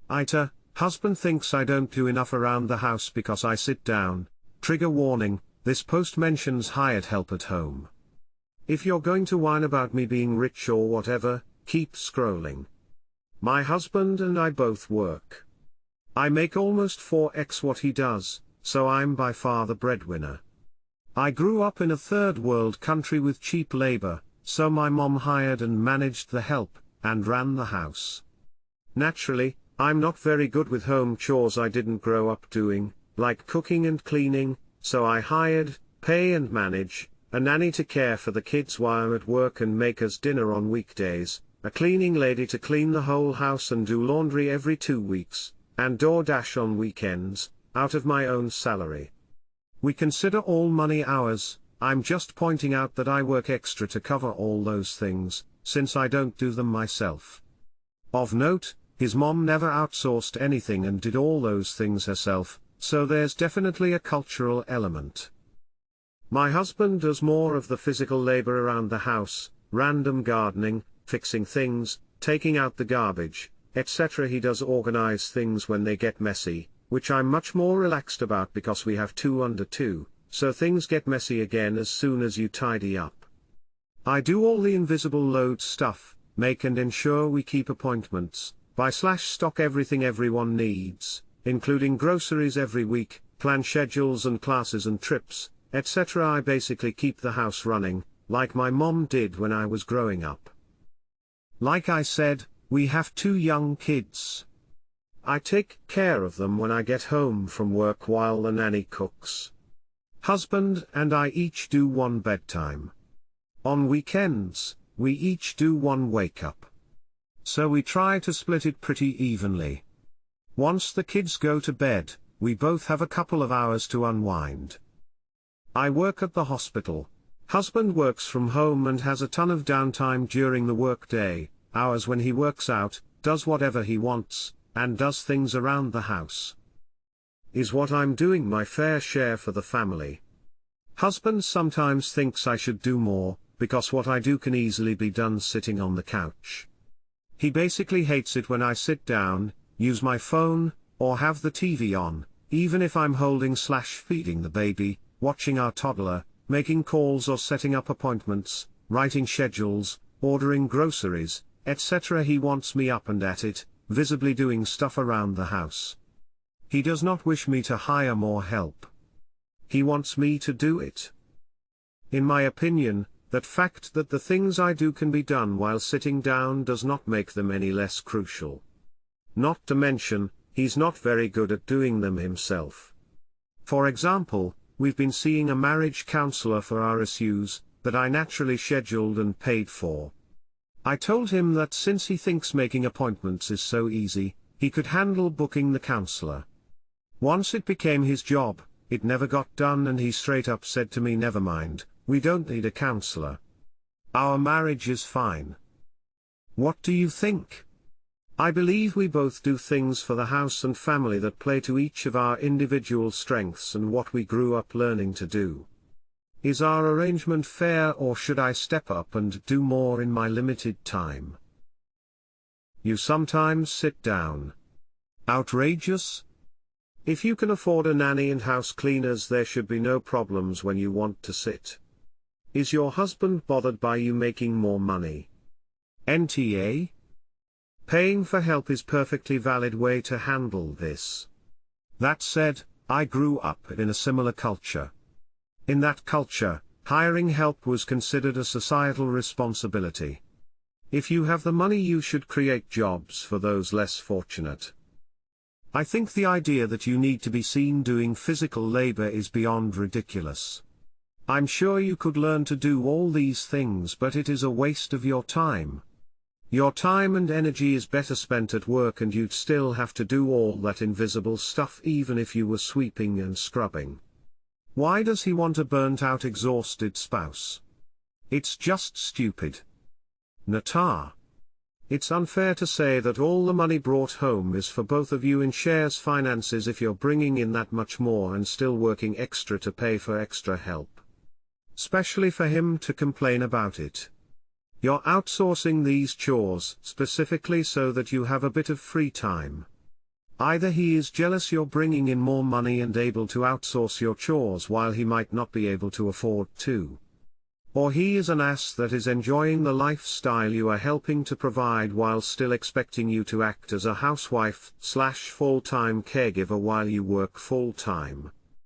AITA, husband thinks I don't do enough around the house because I sit down. Trigger warning, this post mentions hired help at home. If you're going to whine about me being rich or whatever, keep scrolling. My husband and I both work. I make almost 4x what he does, so I'm by far the breadwinner. I grew up in a third world country with cheap labor, so my mom hired and managed the help, and ran the house. Naturally, I'm not very good with home chores I didn't grow up doing, like cooking and cleaning, so I hired, pay and manage, a nanny to care for the kids while I'm at work and make us dinner on weekdays, a cleaning lady to clean the whole house and do laundry every 2 weeks, and DoorDash on weekends, out of my own salary. We consider all money ours. I'm just pointing out that I work extra to cover all those things, since I don't do them myself. Of note, his mom never outsourced anything and did all those things herself, so there's definitely a cultural element. My husband does more of the physical labor around the house, random gardening, fixing things, taking out the garbage, etc. He does organize things when they get messy, which I'm much more relaxed about because we have 2 under 2, so things get messy again as soon as you tidy up. I do all the invisible load stuff, make and ensure we keep appointments, buy/stock everything everyone needs, including groceries every week, plan schedules and classes and trips, etc. I basically keep the house running, like my mom did when I was growing up. Like I said, we have 2 young kids. I take care of them when I get home from work while the nanny cooks. Husband and I each do 1 bedtime. On weekends, we each do 1 wake-up. So we try to split it pretty evenly. Once the kids go to bed, we both have a couple of hours to unwind. I work at the hospital. Husband works from home and has a ton of downtime during the workday, hours when he works out, does whatever he wants, and does things around the house. Is what I'm doing my fair share for the family? Husband sometimes thinks I should do more, because what I do can easily be done sitting on the couch. He basically hates it when I sit down, use my phone, or have the TV on, even if I'm holding/feeding the baby, watching our toddler, making calls or setting up appointments, writing schedules, ordering groceries, etc. He wants me up and at it, visibly doing stuff around the house. He does not wish me to hire more help. He wants me to do it. In my opinion, that fact that the things I do can be done while sitting down does not make them any less crucial. Not to mention, he's not very good at doing them himself. For example, we've been seeing a marriage counselor for our issues, that I naturally scheduled and paid for. I told him that since he thinks making appointments is so easy, he could handle booking the counselor. Once it became his job, it never got done and he straight up said to me, "Never mind, we don't need a counselor. Our marriage is fine." What do you think? I believe we both do things for the house and family that play to each of our individual strengths and what we grew up learning to do. Is our arrangement fair, or should I step up and do more in my limited time? You sometimes sit down. Outrageous? If you can afford a nanny and house cleaners, there should be no problems when you want to sit. Is your husband bothered by you making more money? NTA? Paying for help is perfectly valid way to handle this. That said, I grew up in a similar culture. In that culture, hiring help was considered a societal responsibility. If you have the money, you should create jobs for those less fortunate. I think the idea that you need to be seen doing physical labor is beyond ridiculous. I'm sure you could learn to do all these things, but it is a waste of your time. Your time and energy is better spent at work, and you'd still have to do all that invisible stuff even if you were sweeping and scrubbing. Why does he want a burnt-out, exhausted spouse? It's just stupid. Natar. It's unfair to say that all the money brought home is for both of you in shares finances if you're bringing in that much more and still working extra to pay for extra help. Especially for him to complain about it. You're outsourcing these chores specifically so that you have a bit of free time. Either he is jealous you're bringing in more money and able to outsource your chores while he might not be able to afford to. Or he is an ass that is enjoying the lifestyle you are helping to provide while still expecting you to act as a housewife/full-time caregiver while you work full-time.